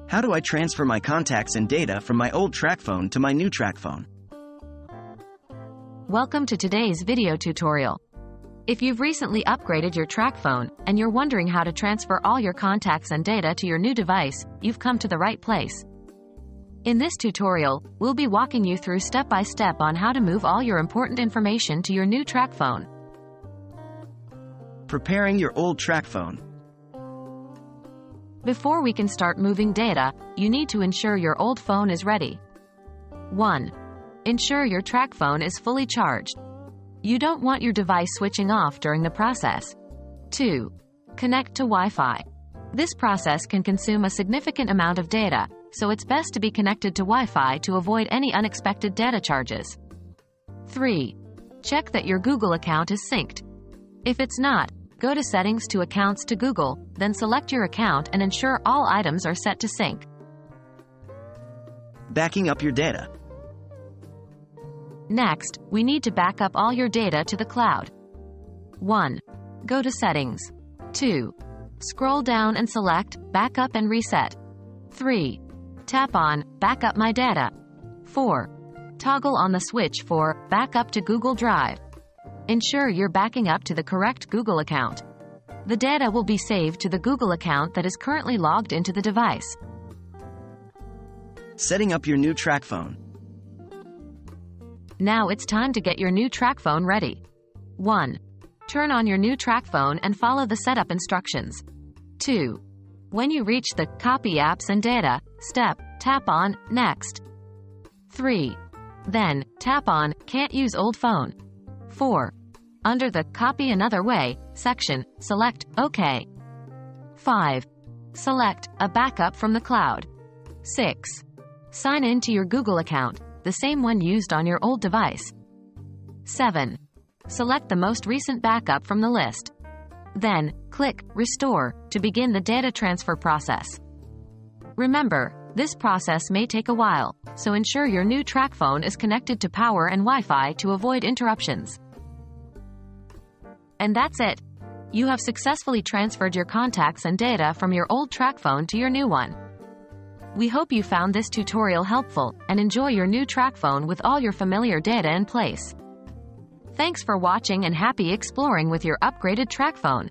How do I transfer my contacts and data from my old TracFone to my new TracFone? Welcome to today's video tutorial. If you've recently upgraded your TracFone and you're wondering how to transfer all your contacts and data to your new device, you've come to the right place. In this tutorial, we'll be walking you through step-by-step on how to move all your important information to your new TracFone. Preparing your old TracFone. Before we can start moving data, you need to ensure your old phone is ready. 1. Ensure your TracFone is fully charged. You don't want your device switching off during the process. 2. Connect to Wi-Fi. This process can consume a significant amount of data, so it's best to be connected to Wi-Fi to avoid any unexpected data charges. 3. Check that your Google account is synced. If it's not, go to Settings to Accounts to Google, then select your account and ensure all items are set to sync. Backing up your data. Next, we need to back up all your data to the cloud. 1. Go to Settings. 2. Scroll down and select Backup and Reset. 3. Tap on Backup My Data. 4. Toggle on the switch for Backup to Google Drive. Ensure you're backing up to the correct Google account. The data will be saved to the Google account that is currently logged into the device. Setting up your new TracFone. Now it's time to get your new TracFone ready. 1. Turn on your new TracFone and follow the setup instructions. 2. When you reach the Copy Apps and Data step, tap on Next. 3. Then, tap on Can't Use Old Phone. 4. Under the Copy Another Way section, select OK. 5. Select a backup from the cloud. 6. Sign in to your Google account, the same one used on your old device. 7. Select the most recent backup from the list. Then, click Restore to begin the data transfer process. Remember, this process may take a while, so ensure your new TracFone is connected to power and Wi-Fi to avoid interruptions. And that's it. You have successfully transferred your contacts and data from your old TracFone to your new one. We hope you found this tutorial helpful and enjoy your new TracFone with all your familiar data in place. Thanks for watching and happy exploring with your upgraded TracFone.